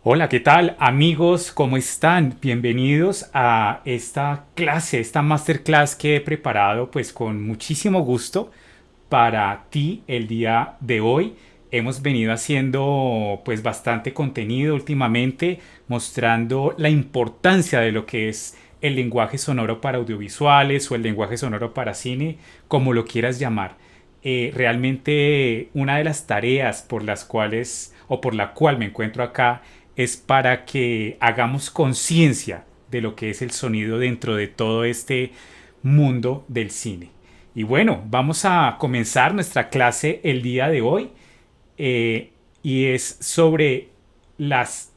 Hola, ¿qué tal amigos? ¿Cómo están? Bienvenidos a esta clase, esta masterclass que he preparado pues con muchísimo gusto para ti el día de hoy. Hemos venido haciendo pues bastante contenido últimamente mostrando la importancia de lo que es el lenguaje sonoro para audiovisuales o el lenguaje sonoro para cine, como lo quieras llamar. Realmente una de las tareas por las cuales o por la cual me encuentro acá es para que hagamos conciencia de lo que es el sonido dentro de todo este mundo del cine. Y bueno, vamos a comenzar nuestra clase el día de hoy y es sobre las,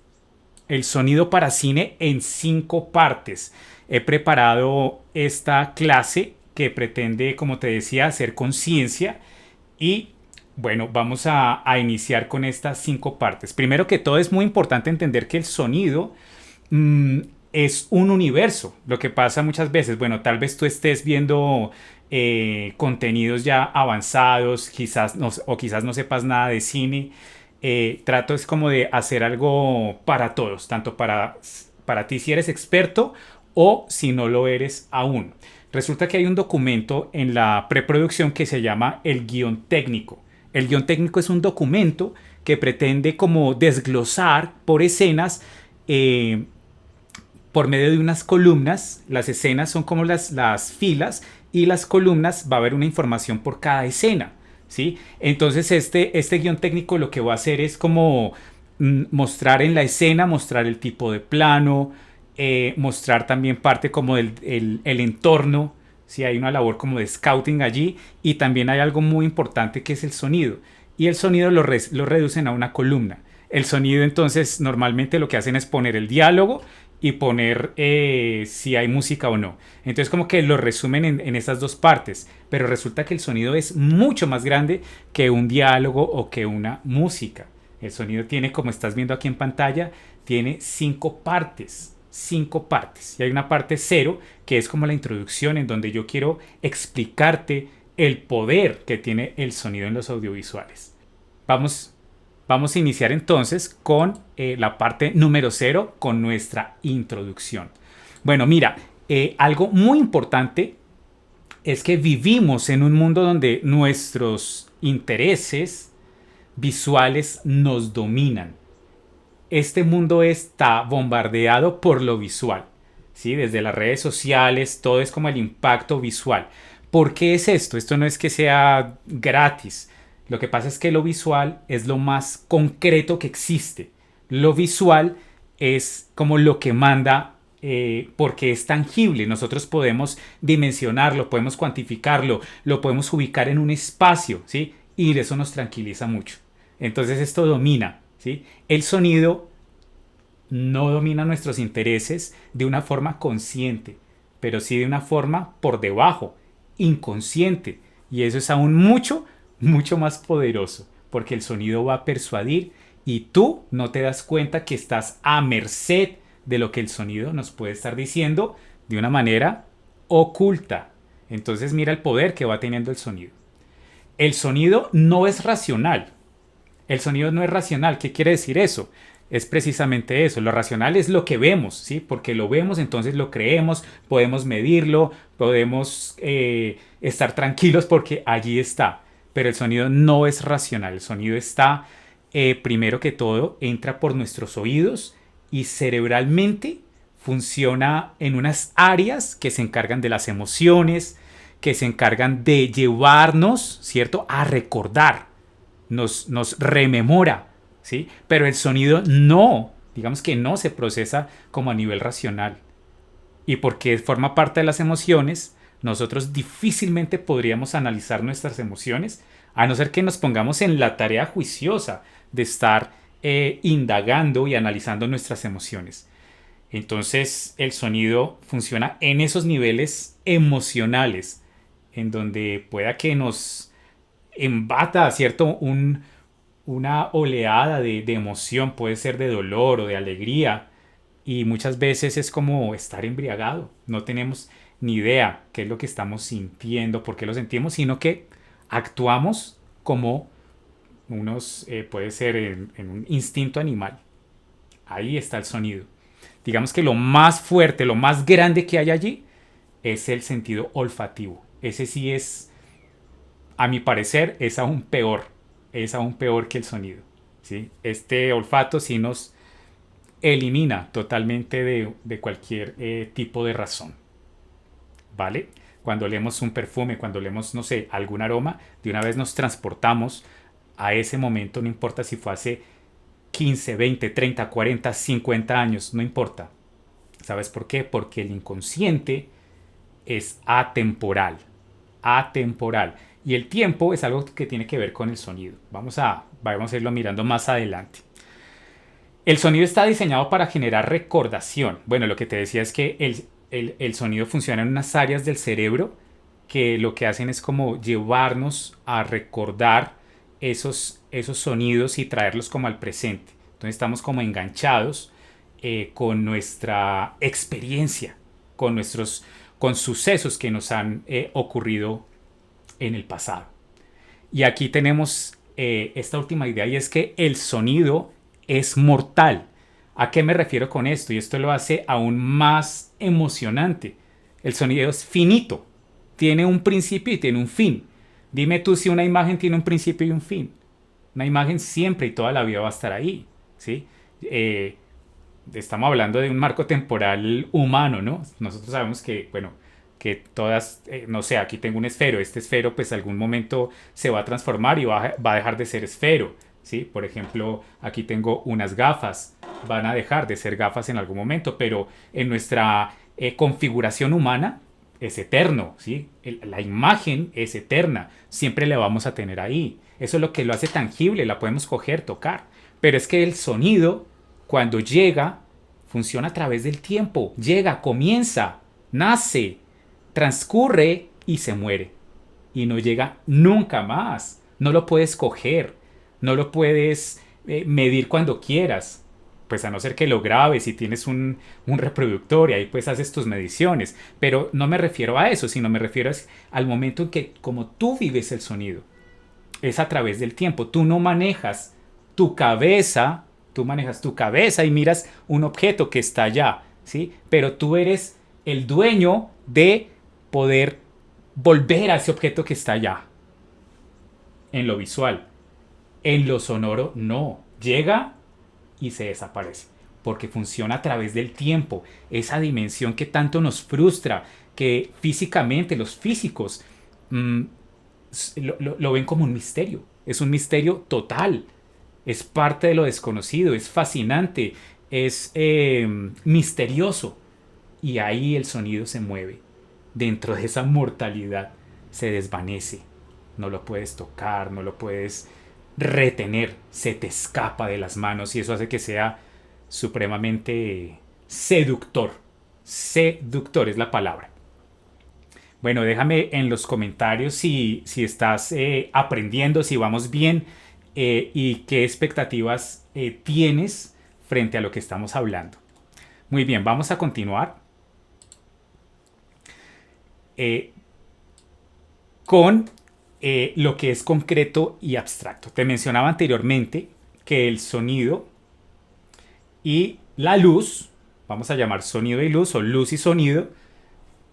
el sonido para cine en 5 partes. He preparado esta clase que pretende, como te decía, hacer conciencia y bueno, vamos a iniciar con estas 5 partes. Primero que todo es muy importante entender que el sonido mm, es un universo. Lo que pasa muchas veces, bueno, tal vez tú estés viendo contenidos ya avanzados, quizás no, o quizás no sepas nada de cine. Trato es como de hacer algo para todos, tanto para ti si eres experto o si no lo eres aún. Resulta que hay un documento en la preproducción que se llama el guión técnico. El guión técnico es un documento que pretende como desglosar por escenas eh, por medio de unas columnas. Las escenas son como las filas y las columnas va a haber una información por cada escena. ¿Sí? Entonces este guión técnico lo que va a hacer es como mostrar en la escena, mostrar el tipo de plano, mostrar también parte como el entorno, si hay una labor como de scouting allí y también hay algo muy importante que es el sonido y el sonido lo reducen a una columna. El sonido entonces normalmente lo que hacen es poner el diálogo y poner si hay música o no. Entonces como que lo resumen en estas 2 partes, pero resulta que el sonido es mucho más grande que un diálogo o que una música. El sonido tiene, como estás viendo aquí en pantalla, tiene 5 partes. 5 partes. Y hay una parte cero que es como la introducción en donde yo quiero explicarte el poder que tiene el sonido en los audiovisuales. Vamos, vamos a iniciar entonces con la parte número cero, con nuestra introducción. Bueno, mira, algo muy importante es que vivimos en un mundo donde nuestros intereses visuales nos dominan. Este mundo está bombardeado por lo visual, ¿sí? Desde las redes sociales, todo es como el impacto visual. ¿Por qué es esto? Esto no es que sea gratis. Lo que pasa es que lo visual es lo más concreto que existe. Lo visual es como lo que manda porque es tangible. Nosotros podemos dimensionarlo, podemos cuantificarlo, lo podemos ubicar en un espacio, ¿sí? Y eso nos tranquiliza mucho. Entonces esto domina, ¿sí? El sonido no domina nuestros intereses de una forma consciente, pero sí de una forma por debajo, inconsciente. Y eso es aún mucho, mucho más poderoso, porque el sonido va a persuadir y tú no te das cuenta que estás a merced de lo que el sonido nos puede estar diciendo de una manera oculta. Entonces mira el poder que va teniendo el sonido. El sonido no es racional, el sonido no es racional. ¿Qué quiere decir eso? Es precisamente eso. Lo racional es lo que vemos, ¿sí? Porque lo vemos, entonces lo creemos, podemos medirlo, podemos estar tranquilos porque allí está. Pero el sonido no es racional. El sonido está, primero que todo, entra por nuestros oídos y cerebralmente funciona en unas áreas que se encargan de las emociones, que se encargan de llevarnos, ¿cierto?, a recordar, nos rememora, ¿sí? Pero el sonido no, digamos que no se procesa como a nivel racional. Y porque forma parte de las emociones, nosotros difícilmente podríamos analizar nuestras emociones, a no ser que nos pongamos en la tarea juiciosa de estar indagando y analizando nuestras emociones. Entonces el sonido funciona en esos niveles emocionales, en donde pueda que nos embata, ¿cierto? Una oleada de emoción, puede ser de dolor o de alegría, y muchas veces es como estar embriagado. No tenemos ni idea qué es lo que estamos sintiendo, por qué lo sentimos, sino que actuamos como puede ser en un instinto animal. Ahí está el sonido. Digamos que lo más fuerte, lo más grande que hay allí es el sentido olfativo. Ese sí es, a mi parecer, es aún peor que el sonido. ¿Sí? Este olfato sí nos elimina totalmente de cualquier tipo de razón. ¿Vale? Cuando olemos un perfume, cuando olemos, no sé, algún aroma, de una vez nos transportamos a ese momento, no importa si fue hace 15, 20, 30, 40, 50 años, no importa. ¿Sabes por qué? Porque el inconsciente es atemporal. Atemporal. Y el tiempo es algo que tiene que ver con el sonido. Vamos a irlo mirando más adelante. El sonido está diseñado para generar recordación. Bueno, lo que te decía es que el sonido funciona en unas áreas del cerebro que lo que hacen es como llevarnos a recordar esos sonidos y traerlos como al presente. Entonces estamos como enganchados con nuestra experiencia, con sucesos que nos han ocurrido en el pasado. Y aquí tenemos esta última idea y es que el sonido es mortal. ¿A qué me refiero con esto? Y esto lo hace aún más emocionante. El sonido es finito. Tiene un principio y tiene un fin. Dime tú si una imagen tiene un principio y un fin. Una imagen siempre y toda la vida va a estar ahí. ¿Sí? Eh, Estamos hablando de un marco temporal humano, ¿no? Nosotros sabemos que, bueno, que todas, no sé, aquí tengo un esfero, este esfero pues algún momento se va a transformar y va a dejar de ser esfero, ¿sí? Por ejemplo, aquí tengo unas gafas, van a dejar de ser gafas en algún momento, pero en nuestra configuración humana es eterno, ¿sí? La imagen es eterna, siempre la vamos a tener ahí. Eso es lo que lo hace tangible, la podemos coger, tocar. Pero es que el sonido, cuando llega, funciona a través del tiempo, llega, comienza, nace, transcurre y se muere. Y no llega nunca más. No lo puedes coger, no lo puedes medir cuando quieras. Pues a no ser que lo grabes y tienes un reproductor y ahí pues haces tus mediciones. Pero no me refiero a eso, sino me refiero al momento en que como tú vives el sonido. Es a través del tiempo. Tú no manejas tu cabeza, tú manejas tu cabeza y miras un objeto que está allá, ¿sí? Pero tú eres el dueño de poder volver a ese objeto que está allá, en lo visual. En lo sonoro, no. Llega y se desaparece. Porque funciona a través del tiempo. Esa dimensión que tanto nos frustra, que físicamente los físicos mmm, lo ven como un misterio. Es un misterio total. Es parte de lo desconocido. Es fascinante. Es misterioso. Y ahí el sonido se mueve. Dentro de esa mortalidad se desvanece. No lo puedes tocar, no lo puedes retener. Se te escapa de las manos y eso hace que sea supremamente seductor. Seductor es la palabra. Bueno, déjame en los comentarios si estás aprendiendo, si vamos bien y qué expectativas tienes frente a lo que estamos hablando. Muy bien, vamos a continuar eh, con lo que es concreto y abstracto. Te mencionaba anteriormente que el sonido y la luz, vamos a llamar sonido y luz o luz y sonido,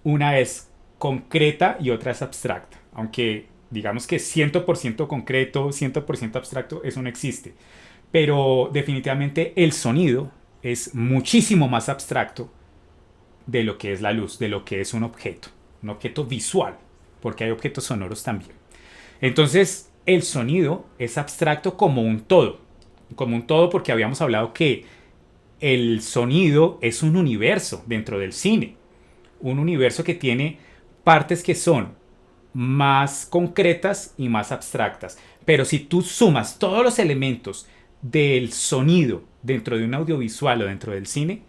una es concreta y otra es abstracta. Aunque digamos que 100% concreto, 100% abstracto, eso no existe. Pero definitivamente el sonido es muchísimo más abstracto de lo que es la luz, de lo que es un objeto visual, porque hay objetos sonoros también. Entonces, el sonido es abstracto como un todo porque habíamos hablado que el sonido es un universo dentro del cine, un universo que tiene partes que son más concretas y más abstractas. Pero si tú sumas todos los elementos del sonido dentro de un audiovisual o dentro del cine,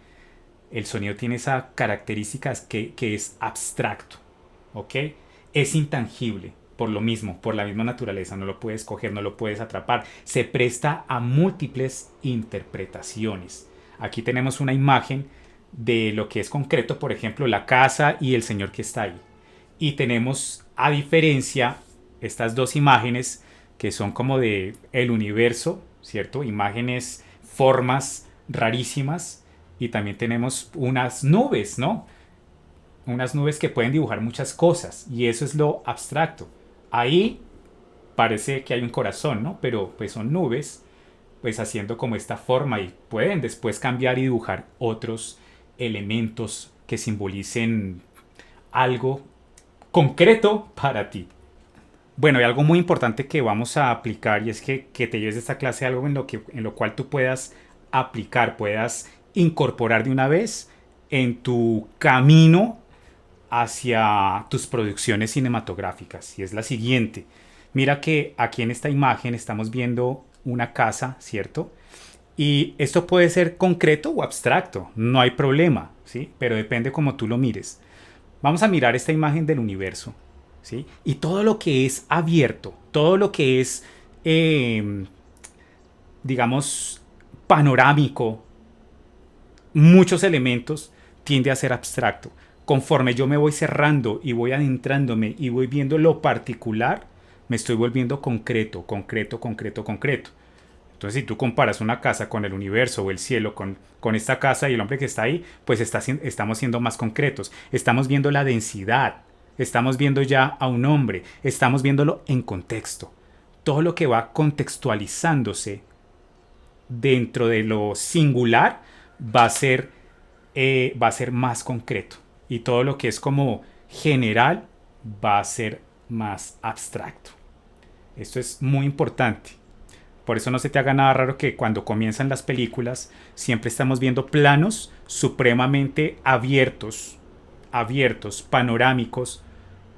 el sonido tiene esa característica que es abstracto, ¿ok? Es intangible, por lo mismo, por la misma naturaleza, no lo puedes coger, no lo puedes atrapar, se presta a múltiples interpretaciones. Aquí tenemos una imagen de lo que es concreto, por ejemplo, la casa y el señor que está ahí. Y tenemos, a diferencia, estas dos imágenes que son como de el universo, ¿cierto? Imágenes, formas rarísimas y también tenemos unas nubes, ¿no? Unas nubes que pueden dibujar muchas cosas y eso es lo abstracto. Ahí parece que hay un corazón, ¿no? Pero pues son nubes, pues haciendo como esta forma y pueden después cambiar y dibujar otros elementos que simbolicen algo concreto para ti. Bueno, y algo muy importante que vamos a aplicar y es que te lleves de esta clase algo en lo cual tú puedas aplicar, puedas incorporar de una vez en tu camino hacia tus producciones cinematográficas. Y es la siguiente. Mira que aquí en esta imagen estamos viendo una casa, ¿cierto? Y esto puede ser concreto o abstracto, no hay problema, ¿sí? Pero depende cómo tú lo mires. Vamos a mirar esta imagen del universo, ¿sí? Y todo lo que es abierto, todo lo que es, eh, digamos, panorámico, muchos elementos, tiende a ser abstracto. Conforme yo me voy cerrando y voy adentrándome y voy viendo lo particular, me estoy volviendo concreto, concreto, concreto, concreto. Entonces, si tú comparas una casa con el universo o el cielo, con esta casa y el hombre que está ahí, pues estamos siendo más concretos. Estamos viendo la densidad, estamos viendo ya a un hombre, estamos viéndolo en contexto. Todo lo que va contextualizándose dentro de lo singular va a ser, va a ser más concreto. Y todo lo que es como general va a ser más abstracto. Esto es muy importante. Por eso no se te haga nada raro que cuando comienzan las películas siempre estamos viendo planos supremamente abiertos, abiertos, panorámicos,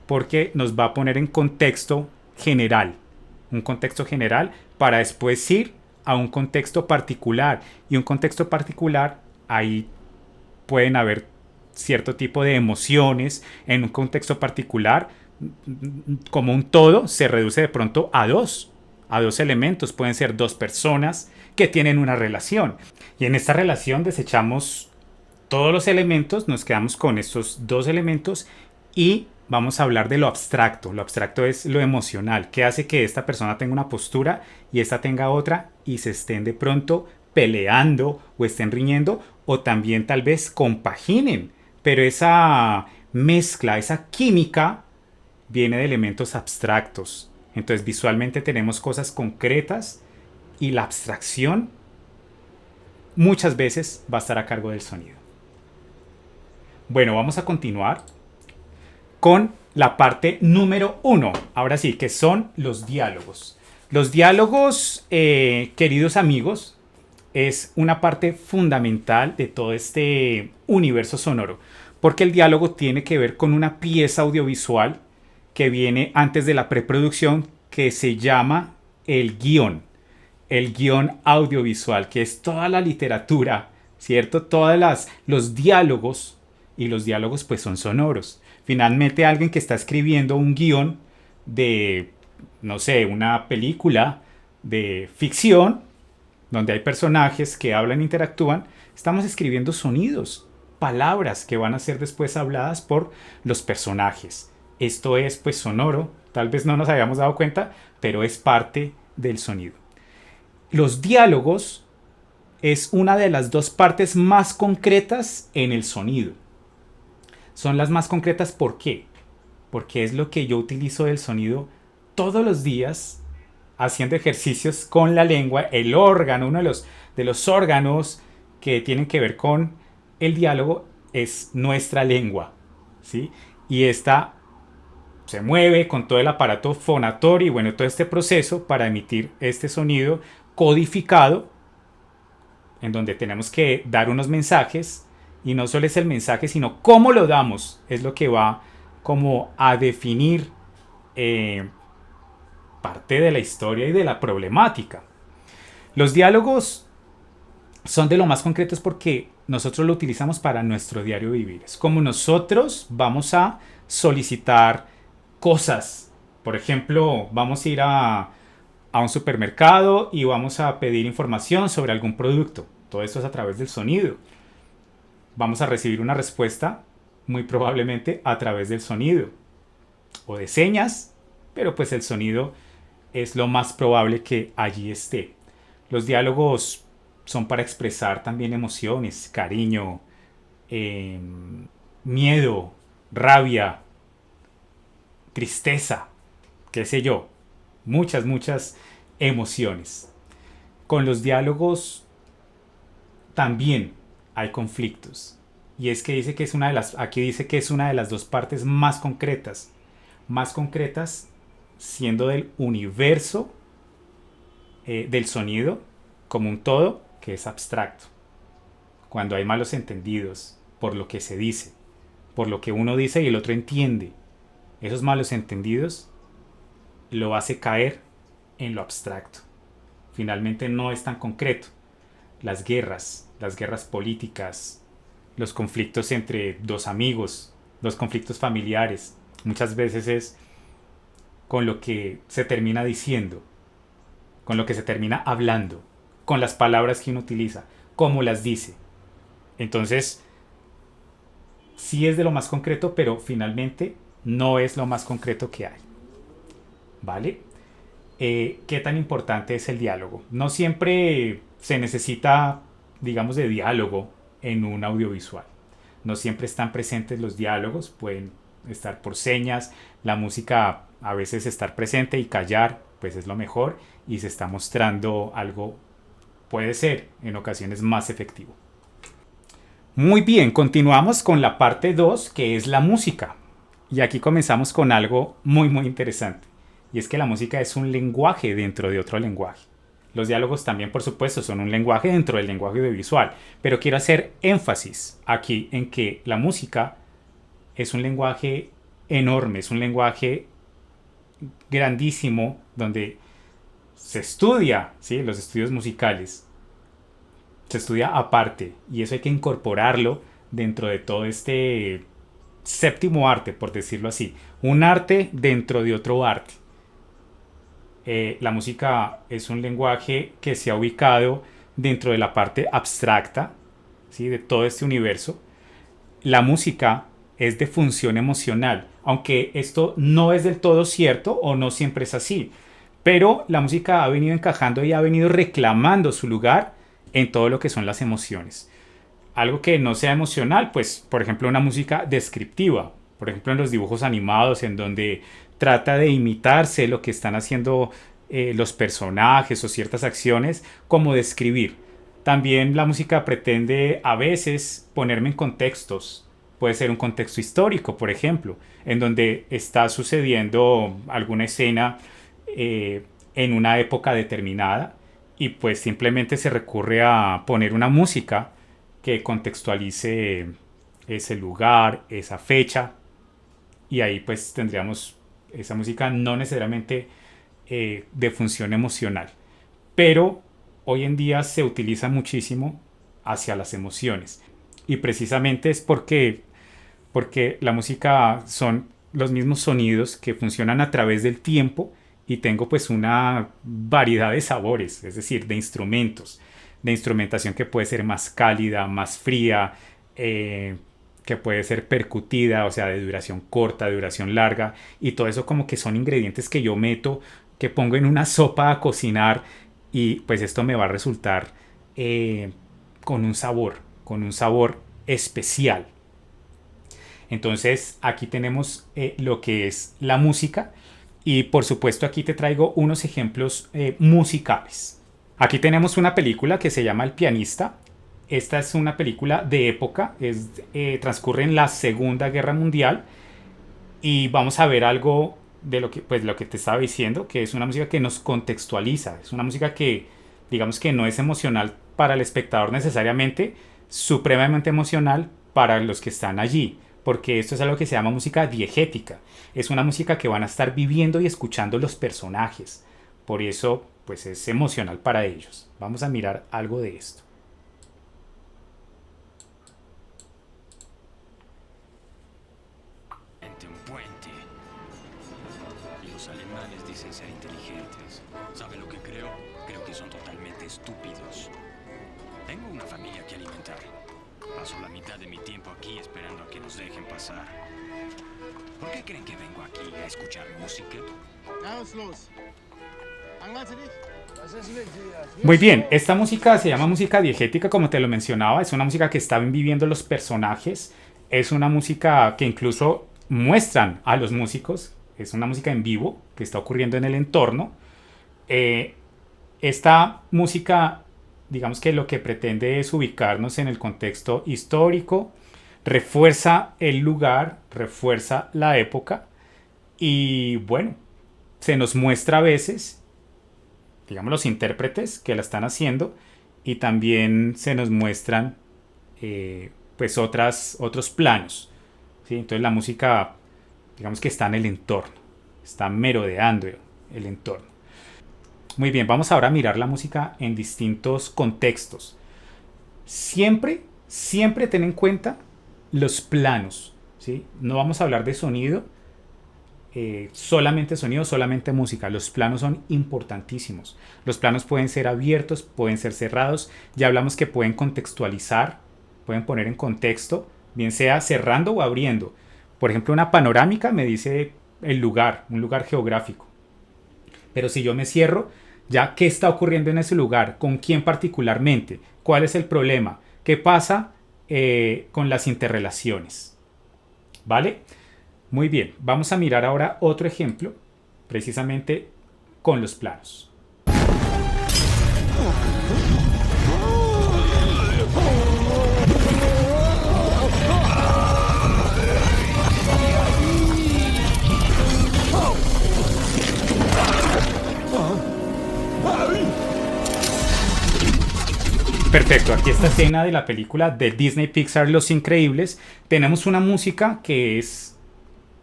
porque nos va a poner en contexto general, un contexto general para después ir a un contexto particular. Y un contexto particular, ahí pueden haber cierto tipo de emociones en un contexto particular, como un todo se reduce de pronto a dos elementos, pueden ser dos personas que tienen una relación y en esta relación desechamos todos los elementos, nos quedamos con estos dos elementos y vamos a hablar de lo abstracto. Lo abstracto es lo emocional, que hace que esta persona tenga una postura y esta tenga otra y se estén de pronto peleando o estén riñendo o también tal vez compaginen. Pero esa mezcla, esa química viene de elementos abstractos. Entonces visualmente tenemos cosas concretas y la abstracción muchas veces va a estar a cargo del sonido. Bueno, vamos a continuar con la parte número uno. Ahora sí, que son los diálogos. Los diálogos, queridos amigos, es una parte fundamental de todo este universo sonoro, porque el diálogo tiene que ver con una pieza audiovisual que viene antes de la preproducción que se llama el guión audiovisual, que es toda la literatura, ¿cierto? Todos los diálogos, y los diálogos pues son sonoros. Finalmente alguien que está escribiendo un guión de, no sé, una película de ficción, donde hay personajes que hablan e interactúan, estamos escribiendo sonidos, palabras que van a ser después habladas por los personajes. Esto es pues sonoro, tal vez no nos habíamos dado cuenta, pero es parte del sonido. Los diálogos es una de las dos partes más concretas en el sonido. Son las más concretas, ¿por qué? Porque es lo que yo utilizo del sonido todos los días haciendo ejercicios con la lengua, el órgano, uno de los órganos que tienen que ver con el diálogo es nuestra lengua, ¿sí? Y esta se mueve con todo el aparato fonatorio y bueno, todo este proceso para emitir este sonido codificado en donde tenemos que dar unos mensajes y no solo es el mensaje sino cómo lo damos es lo que va como a definir parte de la historia y de la problemática. Los diálogos son de lo más concretos porque nosotros lo utilizamos para nuestro diario vivir. Es como nosotros vamos a solicitar cosas. Por ejemplo, vamos a ir a un supermercado y vamos a pedir información sobre algún producto. Todo esto es a través del sonido. Vamos a recibir una respuesta muy probablemente a través del sonido o de señas, pero pues el sonido es lo más probable que allí esté. Los diálogos son para expresar también emociones, cariño, eh, miedo, rabia, tristeza, qué sé yo, muchas emociones. Con los diálogos también hay conflictos. Y es que dice que es una de las, aquí dice que es una de las dos partes más concretas siendo del universo del sonido como un todo que es abstracto. Cuando hay malos entendidos por lo que se dice, por lo que uno dice y el otro entiende, esos malos entendidos lo hace caer en lo abstracto. Finalmente no es tan concreto. Las guerras políticas, los conflictos entre dos amigos, los conflictos familiares, muchas veces es con lo que se termina diciendo, con lo que se termina hablando, con las palabras que uno utiliza, cómo las dice. Entonces, sí es de lo más concreto, pero finalmente no es lo más concreto que hay. ¿Vale? ¿Qué tan importante es el diálogo? No siempre se necesita, digamos, de diálogo en un audiovisual. No siempre están presentes los diálogos, pueden estar por señas, la música a veces estar presente y callar, pues es lo mejor y se está mostrando algo, puede ser en ocasiones más efectivo. Muy bien, continuamos con la parte 2 que es la música. Y aquí comenzamos con algo muy interesante. Y es que la música es un lenguaje dentro de otro lenguaje. Los diálogos también, por supuesto, son un lenguaje dentro del lenguaje audiovisual. Pero quiero hacer énfasis aquí en que la música es un lenguaje enorme, es un lenguaje grandísimo donde se estudia, ¿sí? Los estudios musicales. Se estudia aparte y eso hay que incorporarlo dentro de todo este séptimo arte, por decirlo así. Un arte dentro de otro arte. La música es un lenguaje que se ha ubicado dentro de la parte abstracta, ¿sí? De todo este universo. La música es de función emocional, aunque esto no es del todo cierto o no siempre es así. Pero la música ha venido encajando y ha venido reclamando su lugar en todo lo que son las emociones. Algo que no sea emocional, pues por ejemplo una música descriptiva, por ejemplo en los dibujos animados en donde trata de imitarse lo que están haciendo los personajes o ciertas acciones, como describir. También la música pretende a veces ponerme en contextos. Puede ser un contexto histórico, por ejemplo, en donde está sucediendo alguna escena en una época determinada y pues simplemente se recurre a poner una música que contextualice ese lugar, esa fecha y ahí pues tendríamos esa música no necesariamente de función emocional, pero hoy en día se utiliza muchísimo hacia las emociones y precisamente es porque la música son los mismos sonidos que funcionan a través del tiempo y tengo pues una variedad de sabores, es decir, de instrumentos, de instrumentación que puede ser más cálida, más fría, que puede ser percutida, o sea, de duración corta, de duración larga, y todo eso como que son ingredientes que yo meto, que pongo en una sopa a cocinar y pues esto me va a resultar eh, con un sabor especial. Entonces aquí tenemos lo que es la música y por supuesto aquí te traigo unos ejemplos musicales. Aquí tenemos una película que se llama El pianista. Esta es una película de época, transcurre en la Segunda Guerra Mundial y vamos a ver algo de lo que, pues, lo que te estaba diciendo, que es una música que nos contextualiza, es una música que digamos que no es emocional para el espectador necesariamente, supremamente emocional para los que están allí, porque esto es algo que se llama música diegética, es una música que van a estar viviendo y escuchando los personajes, por eso pues es emocional para ellos. Vamos a mirar algo de esto. Un puente. Los alemanes dicen ser inteligentes. ¿Saben lo que creo? Creo que son totalmente estúpidos. Tengo una familia que alimentar. Paso la mitad de mi tiempo aquí esperando a que nos dejen pasar. ¿Por qué creen que vengo aquí a escuchar música? Na, was ist los? Langweilst du dich? Muy bien, esta música se llama música diegética, como te lo mencionaba, es una música que están viviendo los personajes, es una música que incluso muestran a los músicos, es una música en vivo que está ocurriendo en el entorno. Eh, Esta música, digamos que lo que pretende es ubicarnos en el contexto histórico, refuerza el lugar, refuerza la época y bueno, se nos muestra a veces, digamos, los intérpretes que la están haciendo y también se nos muestran pues otros planos. ¿Sí? Entonces la música, digamos que está en el entorno, está merodeando el entorno. Muy bien, vamos ahora a mirar la música en distintos contextos. Siempre ten en cuenta los planos. ¿Sí? No vamos a hablar de sonido, solamente sonido, solamente música. Los planos son importantísimos. Los planos pueden ser abiertos, pueden ser cerrados. Ya hablamos que pueden contextualizar, pueden poner en contexto, bien sea cerrando o abriendo. Por ejemplo, una panorámica me dice el lugar, un lugar geográfico. Pero si yo me cierro, ya qué está ocurriendo en ese lugar, con quién particularmente, cuál es el problema, qué pasa con las interrelaciones. ¿Vale? Muy bien, vamos a mirar ahora otro ejemplo, precisamente con los planos. Perfecto, aquí esta escena de la película de Disney Pixar Los Increíbles. Tenemos una música que es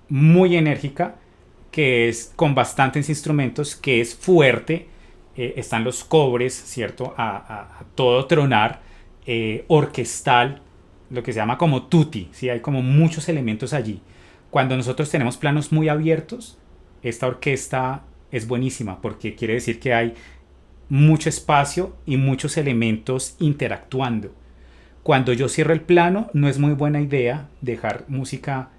muy enérgica, que es con bastantes instrumentos, que es fuerte. Están los cobres, ¿cierto? A todo tronar, orquestal, lo que se llama como tutti, ¿sí? Hay como muchos elementos allí. Cuando nosotros tenemos planos muy abiertos, esta orquesta es buenísima porque quiere decir que hay mucho espacio y muchos elementos interactuando. Cuando yo cierro el plano, no es muy buena idea dejar música,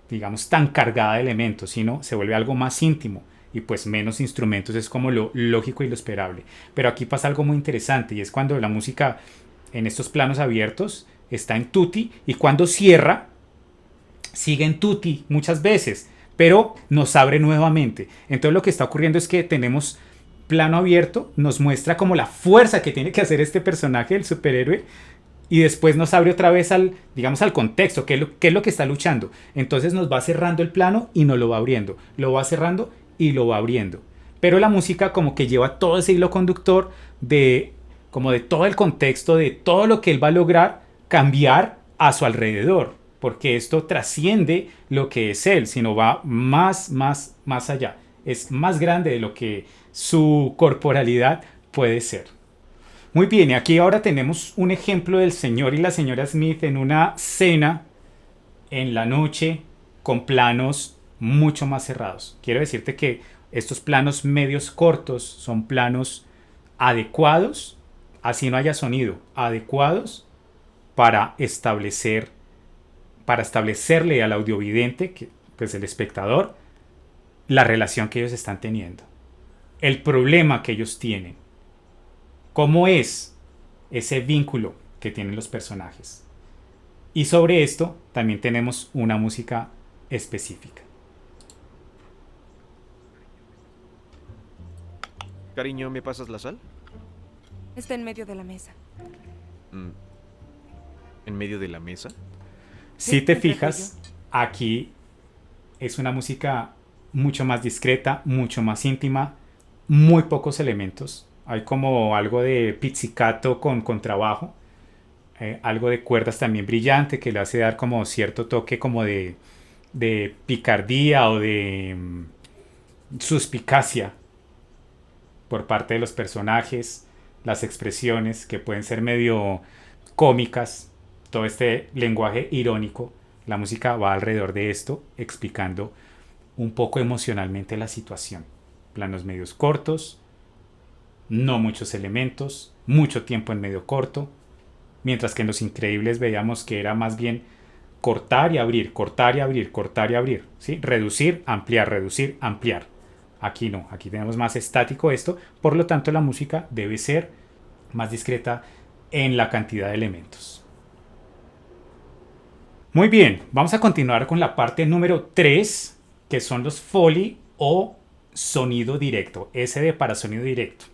digamos, tan cargada de elementos, sino se vuelve algo más íntimo y pues menos instrumentos es como lo lógico y lo esperable. Pero aquí pasa algo muy interesante y es cuando la música en estos planos abiertos está en tutti y cuando cierra sigue en tutti muchas veces, pero nos abre nuevamente. Entonces lo que está ocurriendo es que tenemos plano abierto, nos muestra como la fuerza que tiene que hacer este personaje, el superhéroe, y después nos abre otra vez al, digamos, al contexto, qué es lo que está luchando. Entonces nos va cerrando el plano y nos lo va abriendo, lo va cerrando y lo va abriendo. Pero la música como que lleva todo ese hilo conductor de como de todo el contexto, de todo lo que él va a lograr cambiar a su alrededor, porque esto trasciende lo que es él, sino va más allá. Es más grande de lo que su corporalidad puede ser. Muy bien, y aquí ahora tenemos un ejemplo del señor y la señora Smith en una cena en la noche con planos mucho más cerrados. Quiero decirte que estos planos medios cortos son planos adecuados, así no haya sonido, adecuados para establecerle al audiovidente, que pues el espectador, la relación que ellos están teniendo, el problema que ellos tienen, cómo es ese vínculo que tienen los personajes. Y sobre esto también tenemos una música específica. Cariño, ¿me pasas la sal? Está en medio de la mesa. Mm, ¿En medio de la mesa? Si te entre fijas, aquí es una música mucho más discreta, mucho más íntima, muy pocos elementos. Hay como algo de pizzicato con contrabajo, algo de cuerdas también brillante que le hace dar como cierto toque como de picardía o de suspicacia por parte de los personajes, las expresiones que pueden ser medio cómicas, todo este lenguaje irónico. La música va alrededor de esto, explicando un poco emocionalmente la situación. Planos medios cortos, no muchos elementos, mucho tiempo en medio corto, mientras que en Los Increíbles veíamos que era más bien cortar y abrir, cortar y abrir, cortar y abrir, ¿sí? Reducir, ampliar, Aquí no, aquí tenemos más estático esto, por lo tanto la música debe ser más discreta en la cantidad de elementos. Muy bien, vamos a continuar con la parte número 3, que son los Foley o sonido directo, SD para sonido directo.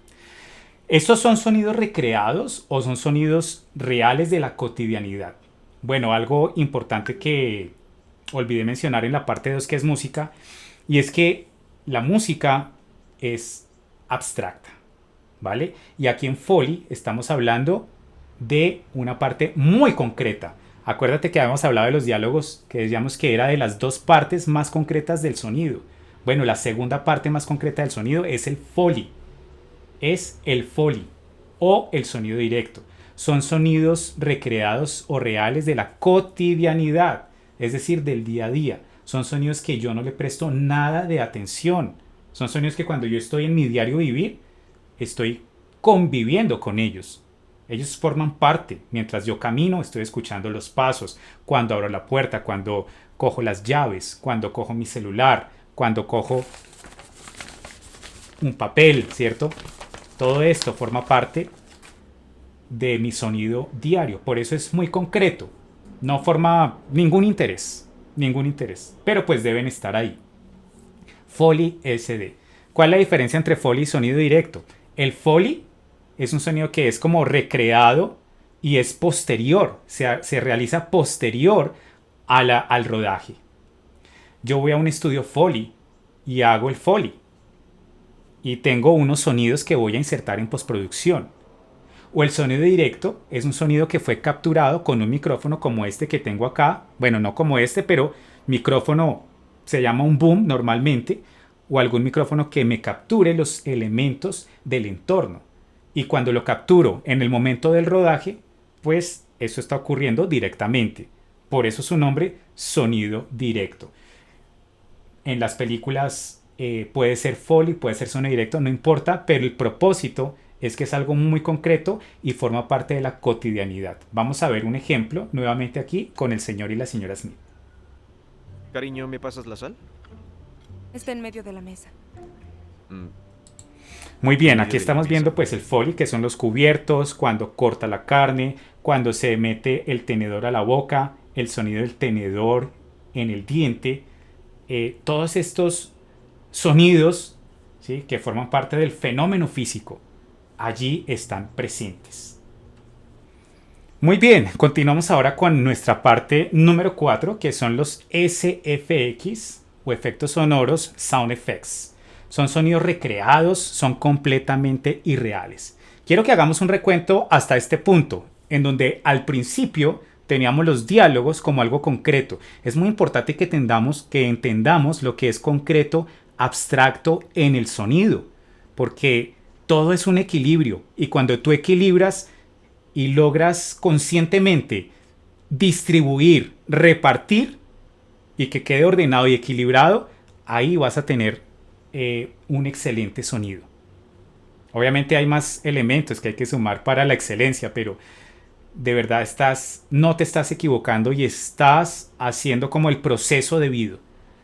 ¿Estos son sonidos recreados o son sonidos reales de la cotidianidad? Bueno, algo importante que olvidé mencionar en la parte 2, que es música, y es que la música es abstracta, ¿vale? Y aquí en Foley estamos hablando de una parte muy concreta. Acuérdate que habíamos hablado de los diálogos, que decíamos que era de las dos partes más concretas del sonido. Bueno, la segunda parte más concreta del sonido es el Foley. Es el Foley o el sonido directo. Son sonidos recreados o reales de la cotidianidad, es decir, del día a día. Son sonidos que yo no le presto nada de atención. Son sonidos que cuando yo estoy en mi diario vivir, estoy conviviendo con ellos. Ellos forman parte. Mientras yo camino, estoy escuchando los pasos. Cuando abro la puerta, cuando cojo las llaves, cuando cojo mi celular, cuando cojo un papel, ¿cierto? Todo esto forma parte de mi sonido diario. Por eso es muy concreto. No forma ningún interés. Ningún interés. Pero pues deben estar ahí. Foley SD. ¿Cuál es la diferencia entre Foley y sonido directo? El Foley es un sonido que es como recreado y es posterior. Se realiza posterior al rodaje. Yo voy a un estudio Foley y hago el Foley. Y tengo unos sonidos que voy a insertar en postproducción. O el sonido directo es un sonido que fue capturado con un micrófono como este que tengo acá. Bueno, no como este, pero micrófono se llama un boom normalmente. O algún micrófono que me capture los elementos del entorno. Y cuando lo capturo en el momento del rodaje, pues eso está ocurriendo directamente. Por eso su nombre, sonido directo. En las películas puede ser Foley, puede ser sonido directo, no importa, pero el propósito es que es algo muy concreto y forma parte de la cotidianidad. Vamos a ver un ejemplo nuevamente aquí con el señor y la señora Smith. Cariño, ¿me pasas la sal? Está en medio de la mesa. Muy bien, En aquí medio de la estamos viendo mesa. pues el Foley, que son los cubiertos, cuando corta la carne, cuando se mete el tenedor a la boca, el sonido del tenedor en el diente. Todos estos sonidos, ¿sí?, que forman parte del fenómeno físico, allí están presentes. Muy bien, continuamos ahora con nuestra parte número 4, que son los SFX o efectos sonoros, Sound Effects. Son sonidos recreados, son completamente irreales. Quiero que hagamos un recuento hasta este punto, en donde al principio teníamos los diálogos como algo concreto. Es muy importante que entendamos lo que es concreto, abstracto en el sonido, porque todo es un equilibrio y cuando tú equilibras y logras conscientemente distribuir, repartir y que quede ordenado y equilibrado, ahí vas a tener un excelente sonido. Obviamente hay más elementos que hay que sumar para la excelencia, pero de verdad no te estás equivocando y estás haciendo como el proceso debido.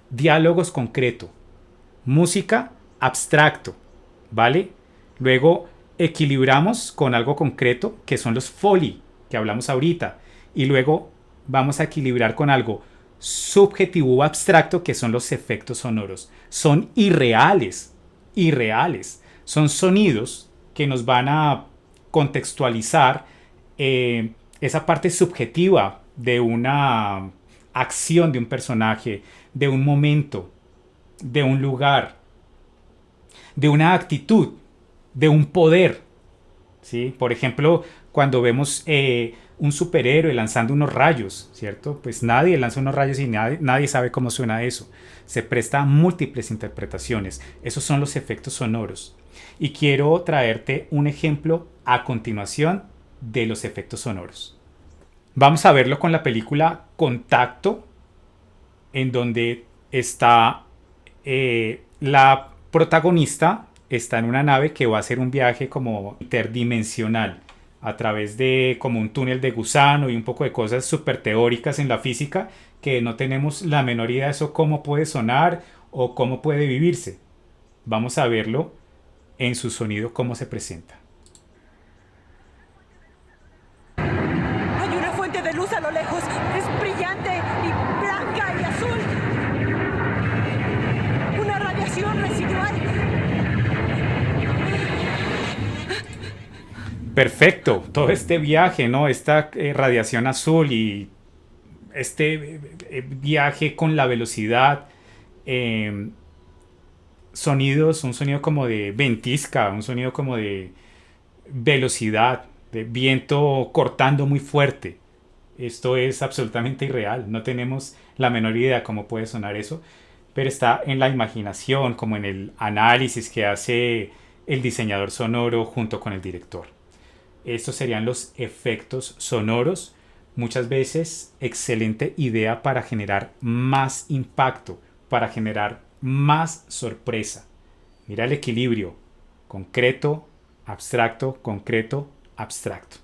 Diálogos concreto, música abstracto, ¿vale? Luego equilibramos con algo concreto que son los Foley que hablamos ahorita y luego vamos a equilibrar con algo subjetivo o abstracto que son los efectos sonoros. Son irreales. Son sonidos que nos van a contextualizar esa parte subjetiva de una acción de un personaje, de un momento, de un lugar, de una actitud, de un poder, ¿sí? Por ejemplo, cuando vemos un superhéroe lanzando unos rayos, ¿cierto? Pues nadie lanza unos rayos y nadie sabe cómo suena eso. Se presta a múltiples interpretaciones. Esos son los efectos sonoros. Y quiero traerte un ejemplo a continuación de los efectos sonoros. Vamos a verlo con la película Contacto, en donde está la protagonista está en una nave que va a hacer un viaje como interdimensional a través de como un túnel de gusano y un poco de cosas súper teóricas en la física que no tenemos la menor idea de eso cómo puede sonar o cómo puede vivirse. Vamos a verlo en su sonido cómo se presenta. Hay una fuente de luz a lo lejos. Es brillante y blanca y azul. Una radiación residual. Perfecto, todo este viaje, ¿no? Esta radiación azul y este viaje con la velocidad, eh, sonidos, un sonido como de ventisca, un sonido como de velocidad, de viento cortando muy fuerte. Esto es absolutamente irreal, no tenemos la menor idea cómo puede sonar eso, pero está en la imaginación, como en el análisis que hace el diseñador sonoro junto con el director. Estos serían los efectos sonoros. Muchas veces excelente idea para generar más impacto, para generar más sorpresa. Mira el equilibrio. Concreto, abstracto, concreto, abstracto.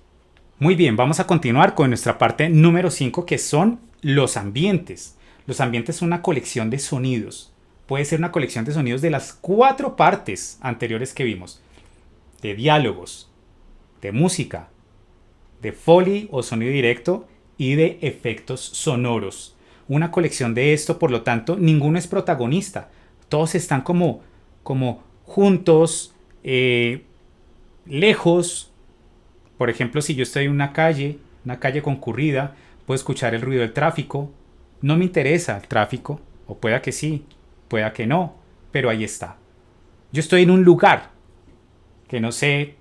Muy bien, vamos a continuar con nuestra parte número 5, que son los ambientes. Los ambientes son una colección de sonidos. Puede ser una colección de sonidos de las 4 partes anteriores que vimos. De diálogos, de música, de foley o sonido directo y de efectos sonoros. Una colección de esto, por lo tanto, ninguno es protagonista. Todos están como juntos, lejos. Por ejemplo, si yo estoy en una calle concurrida, puedo escuchar el ruido del tráfico. No me interesa el tráfico, o pueda que sí, pueda que no, pero ahí está. Yo estoy en un lugar que no sé,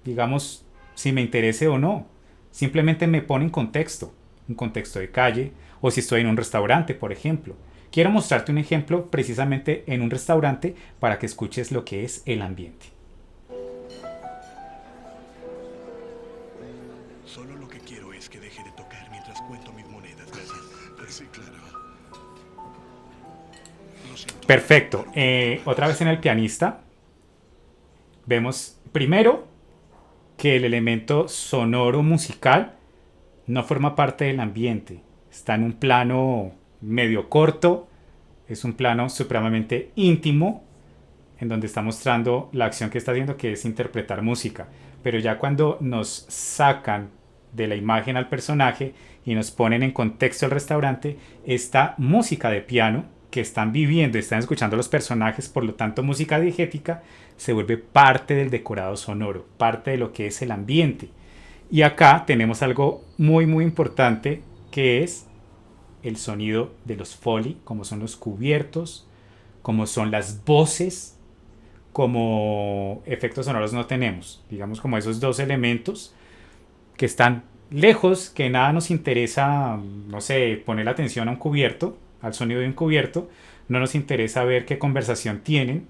digamos, si me interese o no. Simplemente me pone en contexto, un contexto de calle, o si estoy en un restaurante, por ejemplo. Quiero mostrarte un ejemplo precisamente en un restaurante para que escuches lo que es el ambiente. Solo lo que quiero es que deje de tocar mientras cuento mis monedas, gracias. Sí, claro. Lo siento. Perfecto. Otra vez en el pianista. Vemos primero que el elemento sonoro musical no forma parte del ambiente. Está en un plano medio corto. Es un plano supremamente íntimo en donde está mostrando la acción que está haciendo, que es interpretar música. Pero ya cuando nos sacan de la imagen al personaje y nos ponen en contexto el restaurante, esta música de piano que están viviendo, están escuchando los personajes, por lo tanto música diegética, se vuelve parte del decorado sonoro, parte de lo que es el ambiente. Y acá tenemos algo muy muy importante, que es el sonido de los foley, como son los cubiertos, como son las voces. Como efectos sonoros no tenemos, digamos, como esos dos elementos que están lejos, que nada nos interesa, no sé, poner atención a un cubierto, al sonido de un cubierto, no nos interesa ver qué conversación tienen,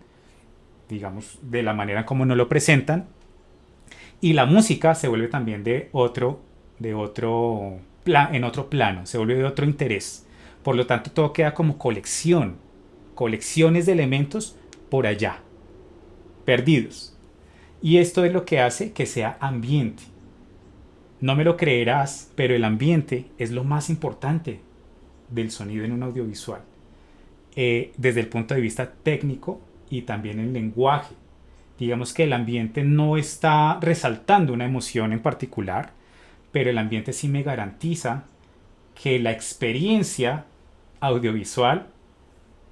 digamos, de la manera como nos lo presentan, y la música se vuelve también en otro plano, se vuelve de otro interés. Por lo tanto, todo queda como colecciones de elementos por allá, perdidos. Y esto es lo que hace que sea ambiente. No me lo creerás, pero el ambiente es lo más importante del sonido en un audiovisual. Desde el punto de vista técnico y también el lenguaje. Digamos que el ambiente no está resaltando una emoción en particular, pero el ambiente sí me garantiza que la experiencia audiovisual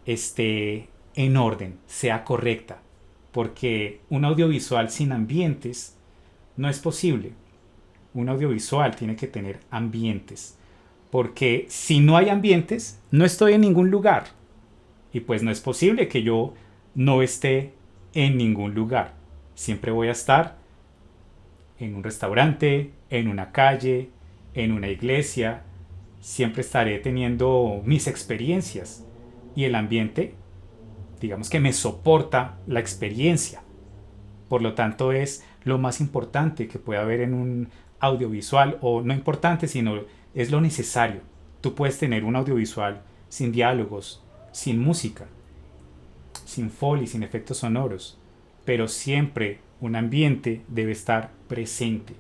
esté en orden, sea correcta. Porque un audiovisual sin ambientes no es posible. Un audiovisual tiene que tener ambientes. Porque si no hay ambientes, no estoy en ningún lugar. Y pues no es posible que yo no esté en ningún lugar. Siempre voy a estar en un restaurante, en una calle, en una iglesia. Siempre estaré teniendo mis experiencias. Y el ambiente, digamos que me soporta la experiencia. Por lo tanto, es lo más importante que puede haber en un audiovisual, o no importante, sino es lo necesario. Tú puedes tener un audiovisual sin diálogos, sin música, sin foley, sin efectos sonoros, pero siempre un ambiente debe estar presente.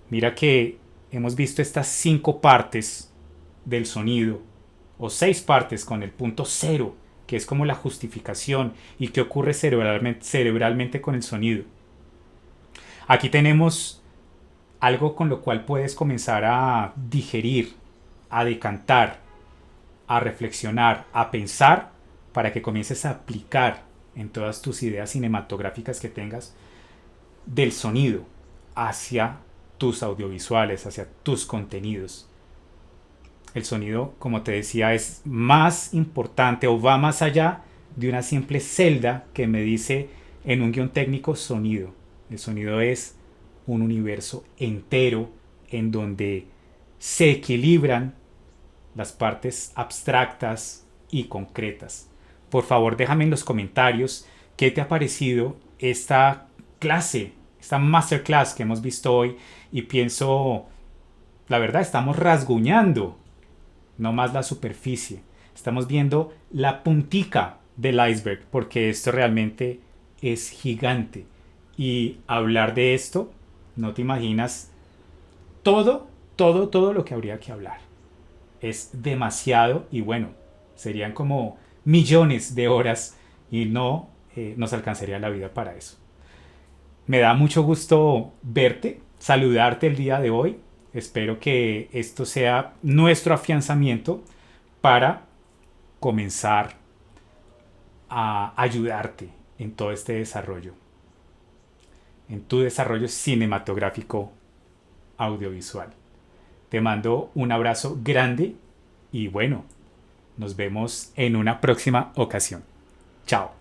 Mira que hemos visto estas 5 partes del sonido, o 6 partes con el punto cero que es como la justificación y qué ocurre cerebralmente con el sonido. Aquí tenemos algo con lo cual puedes comenzar a digerir, a decantar, a reflexionar, a pensar, para que comiences a aplicar en todas tus ideas cinematográficas que tengas del sonido hacia tus audiovisuales, hacia tus contenidos. El sonido, como te decía, es más importante o va más allá de una simple celda que me dice en un guión técnico sonido. El sonido es un universo entero en donde se equilibran las partes abstractas y concretas. Por favor, déjame en los comentarios qué te ha parecido esta clase, esta masterclass que hemos visto hoy, y pienso, la verdad, estamos rasguñando no más la superficie. Estamos viendo la puntica del iceberg, porque esto realmente es gigante. Y hablar de esto, no te imaginas todo lo que habría que hablar. Es demasiado, y bueno, serían como millones de horas y no nos alcanzaría la vida para eso. Me da mucho gusto verte, saludarte el día de hoy. Espero que esto sea nuestro afianzamiento para comenzar a ayudarte en todo este desarrollo, en tu desarrollo cinematográfico audiovisual. Te mando un abrazo grande y bueno, nos vemos en una próxima ocasión. Chao.